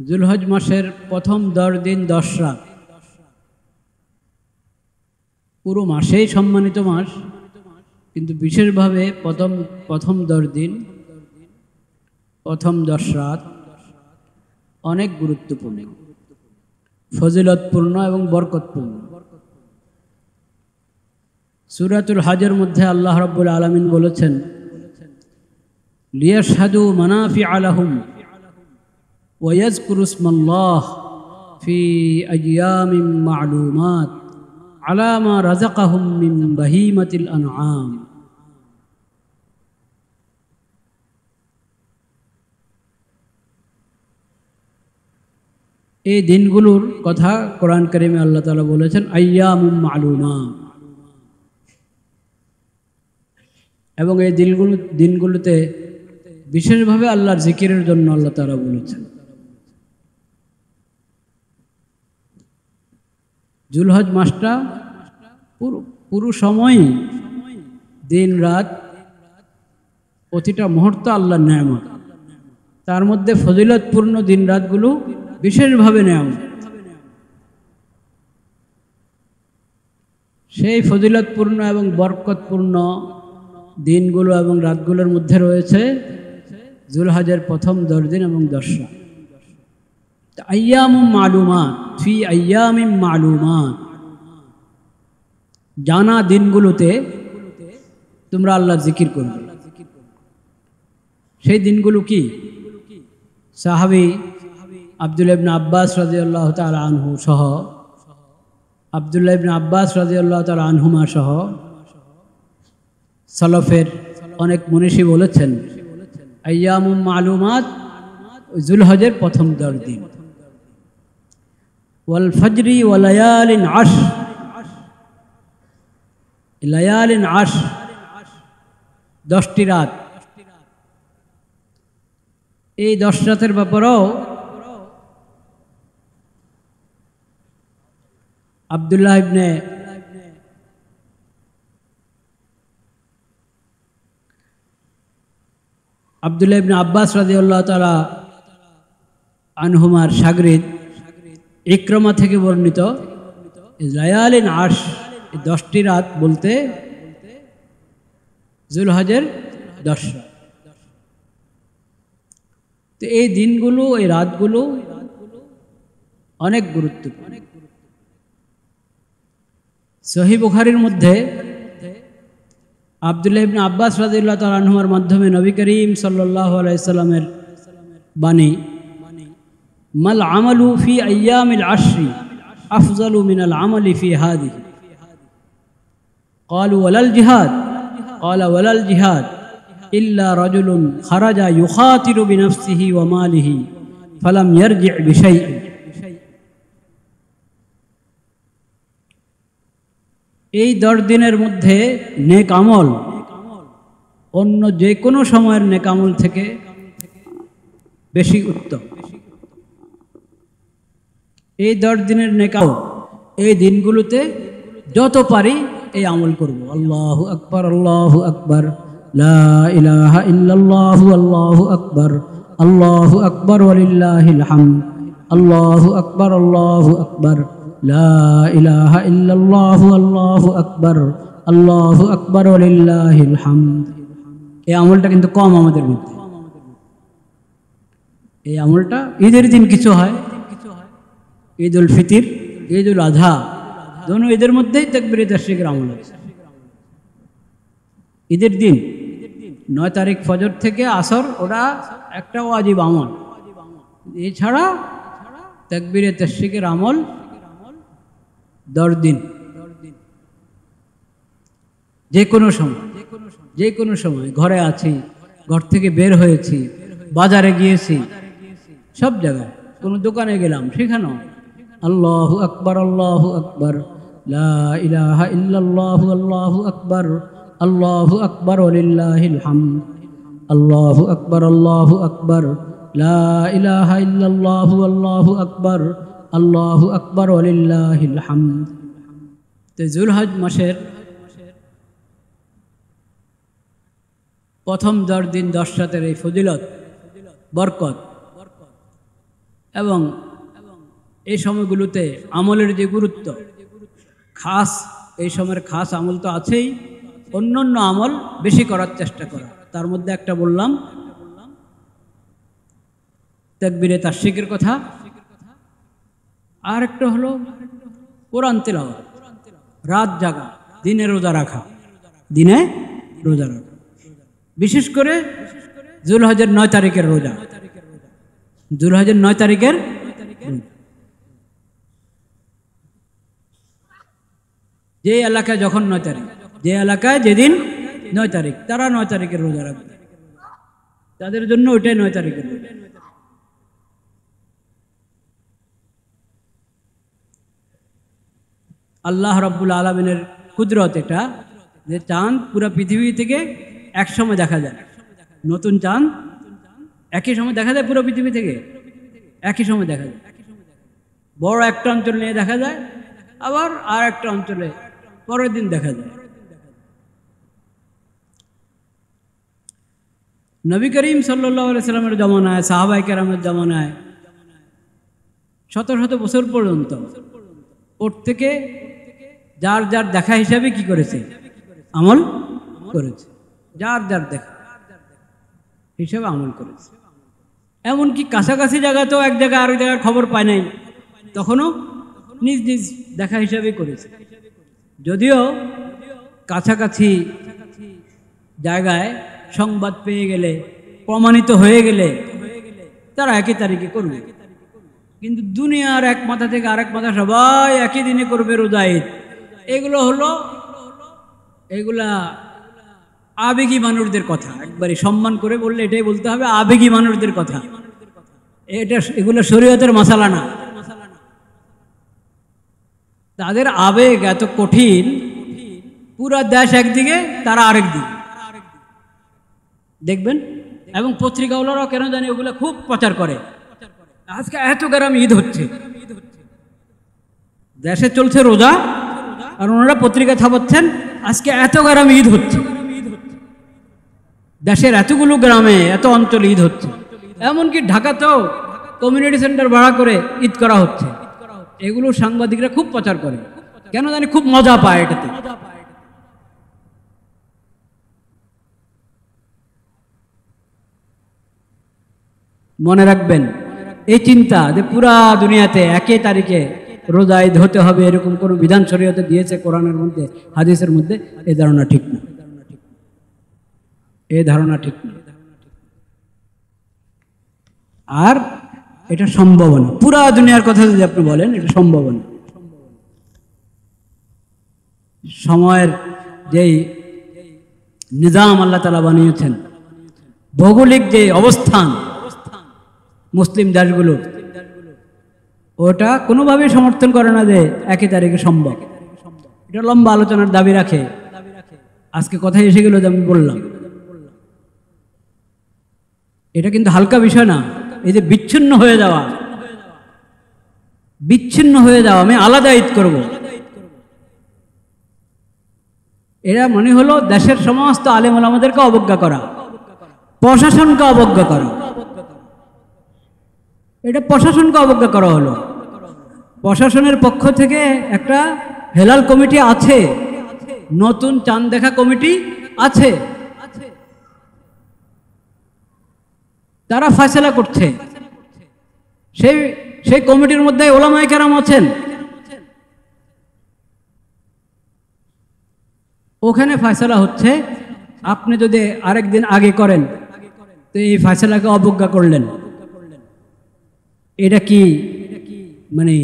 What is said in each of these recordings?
জুলহজ মাসের প্রথম 10 দিন 10 রাত, পুরো মাসেই সম্মানিত মাস, কিন্তু বিশেষভাবে প্রথম 10 দিন, প্রথম 10 রাত অনেক গুরুত্বপূর্ণ, ফজিলতপূর্ণ এবং বরকতপূর্ণ। সূরাতুল হজের মধ্যে আল্লাহ রাব্বুল আলামিন বলেছেন, লিয়াশহাদু মানাফিআ লাহুম ওয়া ইয়াযকুরু ইসমাল্লাহ ফি আইয়ামিন মা'লুমাত আলা মা রাযাকাহুম মিন বাহিমাতিল আনআম। এই দিনগুলোর কথা কোরআন কারিমে আল্লাহ তাআলা বলেছেন আইয়ামুম মা'লুমাত, এবং এই দিনগুলোতে বিশেষভাবে আল্লাহর জিকিরের জন্য আল্লাহ তাআলা বলেছেন। জুলহজ মাসটা পুরো সময়ই, দিন রাত, প্রতিটা মুহূর্ত আল্লাহর নেয়ামত। তার মধ্যে ফজিলতপূর্ণ দিন রাতগুলো বিশেষভাবে নেয়ামত। সেই ফজিলতপূর্ণ এবং বরকতপূর্ণ দিনগুলো এবং রাতগুলোর মধ্যে রয়েছে জুলহজের প্রথম 10 দিন এবং 10 রাত। আইয়ামুম মা'লুমাত ফি আইয়ামিন মা'লুমাত, জানা দিনগুলোতে তোমরা আল্লাহর জিকির করবে। সেই দিনগুলো কি? সাহাবী আব্দুল্লাহ ইবনে আব্বাস রাদিয়াল্লাহু তাআলা আনহু সহ, আব্দুল্লাহ ইবনে আব্বাস রাদিয়াল্লাহু তাআলা আনহুমা সহ সালাফের অনেক মনীষী বলেছেন আইয়ামুম মা'লুমাত জুলহজের প্রথম 10 দিন। ওয়াল ফজরি ওয়া লায়ালিন আশর, লায়ালিন আশর 10টি রাত। এই 10 রাতের ব্যাপারেও আব্দুল্লাহ ইবনে আব্বাস রাদিয়াল্লাহু তাআলা আনহুমার শাগরিদ ইকরামা থেকে বর্ণিত লায়ালিন আশর, 10টি রাত বলতে জুলহজের 10 রাত। তো এই দিনগুলো, এই রাতগুলো অনেক গুরুত্বপূর্ণ। সহিহ বুখারীর মধ্যে আব্দুল্লাহ ইবনে আব্বাস রাদিয়াল্লাহু তাআলা আনহুর মাধ্যমে নবী করিম সাল্লাল্লাহু আলাইহি সাল্লামের বাণী, মাল আমালু ফি আইয়ামিল আশরি আফজালু মিনাল আমালি ফি হাদিহি, ক্বালু ওয়ালাল জিহাদ, ক্বালা ওয়ালাল জিহাদ ইল্লা রাজুলুন খারাজা ইউখাতিরু বিনাফসিহি ওয়া মালিহি ফালাম ইয়ারজি' বিশাইইন। এই 10 দিনের মধ্যে নেক আমল অন্য যে কোনো সময়ের নেক আমল থেকে বেশি উত্তম। এই 10 দিনের নেক আমল, এই দিনগুলোতে যত পারি এই আমল করব। আল্লাহু আকবার, আল্লাহু আকবার, লা ইলাহা ইল্লাল্লাহু, আল্লাহু আকবার, আল্লাহু আকবার ওয়ালিল্লাহিল হামদ, আল্লাহু আকবার, আল্লাহু আকবার, লা ইলাহা ইল্লাল্লাহু, আল্লাহু আকবার, আল্লাহু আকবার ওয়ালিল্লাহিল হামদ। এই আমলটা কিন্তু কম আমাদের মধ্যে। এই আমলটা ঈদের দিন কিছু হয়, ঈদ উল ফিতর, ঈদ উল আজহা, দোনো ঈদের মধ্যেই তাকবীরে তাশরিকের আমল আছে। ঈদের দিন 9 তারিখ ফজর থেকে আসর, ওটা একটা ওয়াজিব আমল। এছাড়া তাকবীরে তাশরিকের আমল 10 দিন, যে কোনো সময় ঘরে আছি, ঘর থেকে বের হয়েছি, বাজারে গিয়েছি, সব জায়গায় কোনো দোকানে গেলাম, সেখানেও আল্লাহু আকবার, আল্লাহু আকবার, লা ইলাহা ইল্লাল্লাহু, আল্লাহু আকবার, আল্লাহু আকবার ওয়ালিল্লাহিল হামদ, আল্লাহু আকবার, আল্লাহু আকবার, লা ইলাহা ইল্লাল্লাহু, আল্লাহু আকবার, আল্লাহু আকবার ওয়ালিল্লাহিল হামদ। তো জুলহজ মাসের প্রথম 10 দিন 10 রাতের এই ফজিলত, বরকত এবং এই সময়গুলোতে আমলের যে গুরুত্ব, খাস এই সময়ের খাস আমল তো আছেই, অন্য অন্য আমল বেশি করার চেষ্টা করা। তার মধ্যে একটা বললাম তাকবীরে তাশরিকের কথা, আর একটা হলো কোরআন তিলাওয়াত, রাত জাগা, দিনে রোজা রাখা, দিনে রোজা রাখা, বিশেষ করে যুলহজ্জের 9 তারিখের রোজা, যুলহজ্জের 9 তারিখের যে এলাকায় যখন 9 তারিখ, যে এলাকায় যেদিন 9 তারিখ, তারা 9 তারিখের রোজা রাখবে, তাদের জন্য ওইটাই 9 তারিখের রোজা। আল্লাহ রাব্বুল আলামিনের কুদরত এটা, যে চাঁদ পুরো পৃথিবী থেকে এক সময় দেখা যায়, নতুন চাঁদ একই সময় দেখা যায় পুরো পৃথিবী থেকে, একই সময় দেখা যায়। বড় একটা অঞ্চল নিয়ে দেখা যায়, আবার আর একটা অঞ্চলে পরের দিন দেখা যায়। নবী করিম সাল্লাল্লাহু আলাইহি সাল্লামের জামানায়, সাহাবায়ে কেরামের জামানায় শত শত বছর পর্যন্ত প্রত্যেকে যার যার দেখা হিসাবে কি করেছে, আমল করেছে, যার যার দেখা হিসাবে আমল করেছে। এমনকি কাছাকাছি জায়গাতেও এক জায়গায় আরেক জায়গার খবর পায় নাই, তখনও নিজ নিজ দেখা হিসাবে করেছে। যদিও কাছাকাছি জায়গায় সংবাদ পেয়ে গেলে, প্রমাণিত হয়ে গেলে তারা একই তারিখে করবে, কিন্তু দুনিয়ার এক মাথা থেকে আরেক মাথা সবাই একই দিনে করবে রোজা ঈদ, এগুলা আবেগী মানুষদের কথা। একবারে সম্মান করে বললে এটাই বলতে হবে, আবেগী মানুষদের কথা। এগুলো শরীয়তের মাসালা না। তাদের আবেগ এত কঠিন, পুরা দেশ একদিকে, তারা আরেক দিকে দেখবেন। এবং পত্রিকাওয়ালারাও কেন জানি ওগুলো খুব প্রচার করে, আজকে এত গ্রাম ঈদ হচ্ছে, দেশে চলছে রোজা, আর ওনারা পত্রিকা ছাপাচ্ছেন আজকে এত গ্রাম ঈদ হচ্ছে, দেশের এতগুলো গ্রামে এত অঞ্চলে ঈদ হচ্ছে। এমনকি ঢাকাতেও কমিউনিটি সেন্টার ভাড়া করে ঈদ করা হচ্ছে। এগুলো সাংবাদিকরা খুব প্রচার করে, কেন জানি খুব মজা পায় এটাতে। মনে রাখবেন এই চিন্তা যে পুরা দুনিয়াতে একই তারিখে রোজা ঈদ হতে হবে, এরকম কোনো বিধান শরীয়তে দিয়েছে কোরআনের মধ্যে, হাদিসের মধ্যে, এই ধারণা ঠিক না, এই ধারণা ঠিক না। আর এটা সম্ভব না, পুরা দুনিয়ার কথা যদি আপনি বলেন, এটা সম্ভব না। সময়ের যেই নিজাম আল্লাহ তাআলা বানিয়েছেন, ভৌগোলিক যে অবস্থান মুসলিম দেশগুলো, ওটা কোনোভাবেই সমর্থন করে না যে একই তারিখে সম্ভব। এটা লম্বা আলোচনার দাবি রাখে। আজকে কথাই এসে গেল যে আমি বললাম, এটা কিন্তু হালকা বিষয় না। এই যে বিচ্ছিন্ন হয়ে যাওয়া, আমি আলাদা ঈদ করব, এরা মনে হলো দেশের সমস্ত আলেম ওলামাদেরকে অবজ্ঞা করা, প্রশাসনকে অবজ্ঞা করা। এটা প্রশাসনকে অবজ্ঞা করা হলো। প্রশাসনের পক্ষ থেকে একটা হেলাল কমিটি আছে, নতুন চাঁদ দেখা কমিটি আছে, তারা ফয়সালা করছে। সেই কমিটির মধ্যে ওলামায়ে কেরাম আছেন, ওখানে ফয়সালা হচ্ছে। আপনি যদি আরেকদিন আগে করেন তো এই ফয়সালাকে অবজ্ঞা করলেন। এটা কি মানে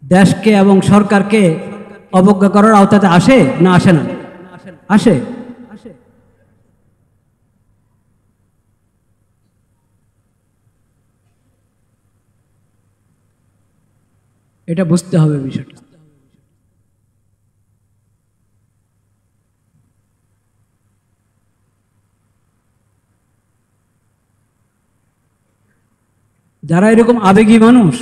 দেশকে এবং সরকারকে অবজ্ঞা করার আওতাতে আসে না আসে না? আসে। এটা বুঝতে হবে বিষয়টা। যারা এরকম আবেগী মানুষ,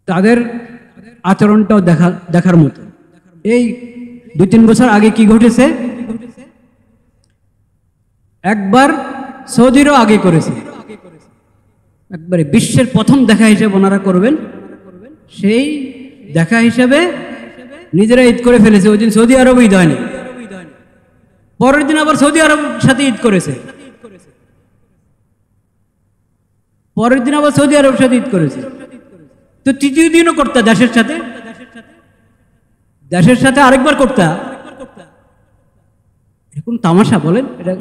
তাদের আচরণটাও দেখার মতো। এই 2-3 বছর আগে কি ঘটেছে, একবার সৌদিরও আগে করেছে, একবারে বিশ্বের প্রথম দেখা হিসেবে ওনারা করবেন। সেই দেখা হিসেবে নিজেরা ঈদ করে ফেলেছে। ওই দিন সৌদি আরব ঈদ হয়নি, পরের দিন আবার সৌদি আরব সাথে ঈদ করেছে, পরের দিন আবার সৌদি আরব সাথে ঈদ করেছে। তো তৃতীয় দিনও করতে দেশের সাথে আরেকবার করতে, এখন তামাশা বলেন এটা।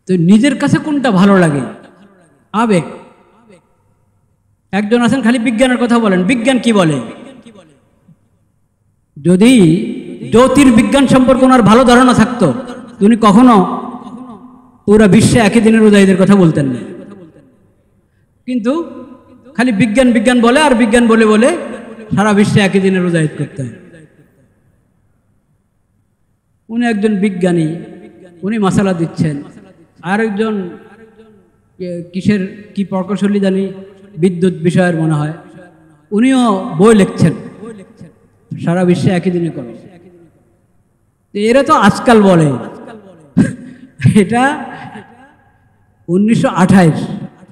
তো নিজের কাছে কোনটা ভালো লাগে? আবেগ। একজন আছেন খালি বিজ্ঞানের কথা বলেন, বিজ্ঞান কি বলে? যদি জ্যোতির্বিজ্ঞান সম্পর্কে ওনার ভালো ধারণা থাকতো, উনি কখনো পুরো বিশ্বে একই দিনের রোজাইদের কথা বলতেন না। কিন্তু খালি বিজ্ঞান বিজ্ঞান বলে, আর বিজ্ঞান বলে বলে সারা বিশ্বে একই দিনের রোজা ঈদ করতে হয়। উনি একজন বিজ্ঞানী, উনি মাসালা দিচ্ছেন। আরেকজন কিসের কি প্রকৌশলী জানি, বিদ্যুৎ বিষয়ের মনে হয়, উনিও বই লিখছেন সারা বিশ্বে একই দিনে করে। এরা তো আজকাল বলে, এটা 1928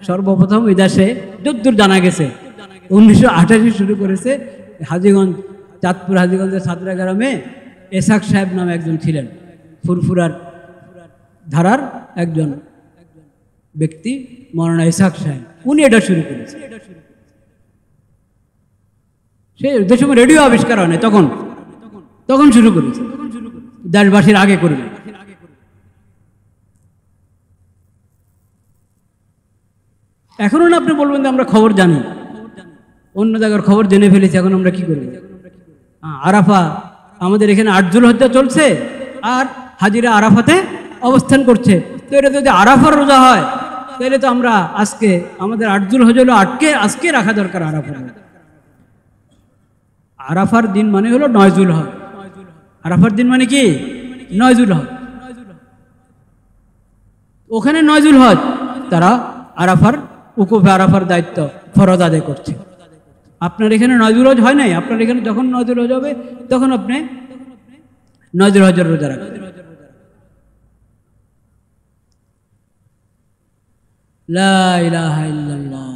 সর্বপ্রথম এই দেশে যদ্দূর জানা গেছে 1928 শুরু করেছে। হাজীগঞ্জ, চাঁদপুর হাজীগঞ্জের সাতরা গ্রামে এসাক সাহেব নামে একজন ছিলেন, ফুরফুরার ধারার একজন ব্যক্তি, মৌলানা ইসহাক সাহেব, উনি এটা শুরু করেছে। সে যে সময় রেডিও আবিষ্কার হয় না, তখন শুরু করেছে, দেশবাসীর আগে করবে। এখনো না আপনি বলবেন যে আমরা খবর জানি, অন্য জায়গার খবর জেনে ফেলেছি, এখন আমরা কি করব? আরাফা, আমাদের এখানে 8 যুলহজ্জা চলছে আর হাজিরা আরাফাতে অবস্থান করছে। তো এটা যদি আরাফার রোজা হয়, তাহলে তো আমরা আজকে আমাদের 8 যুলহজ্জা হলো আজকে রাখা দরকার আরাফা। আরাফার দিন মানে হলো 9 যুলহজ। আরাফার দিন মানে কি? 9 যুলহজ। ওখানে 9 যুলহজ তারা আরাফার উকুফে আরাফার দায়িত্ব ফরজ আদায় করছে। আপনার এখানে 9 যুলহজ হয় নাই, আপনার এখানে যখন 9 যুলহজ হবে তখন আপনি 9 যুলহজের রোজা রাখবেন। লা ইলাহা ইল্লাল্লাহ।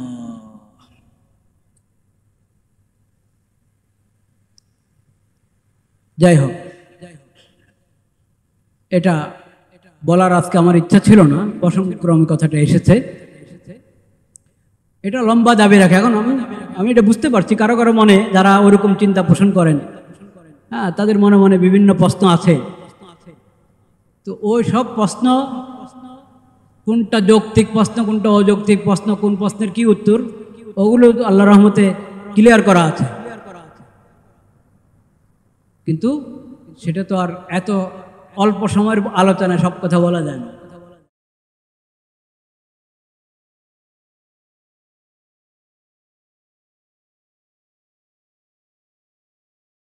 যাই হোক, এটা বলার আজকে আমার ইচ্ছা ছিল না, প্রসঙ্গক্রমে কথাটা এসেছে। এটা লম্বা দাবি রাখে। এখন আমি এটা বুঝতে পারছি, কারো কারো মনে যারা ওরকম চিন্তা পোষণ করেন, হ্যাঁ, তাদের মনে মনে বিভিন্ন প্রশ্ন আছে। তো ওই সব প্রশ্ন, কোনটা যৌক্তিক প্রশ্ন, কোনটা অযৌক্তিক প্রশ্ন, কোন প্রশ্নের কি উত্তর, ওগুলো আল্লাহর রহমতে ক্লিয়ার করা আছে। কিন্তু সেটা তো আর এত অল্প সময়ের আলোচনায় সব কথা বলা যায় না।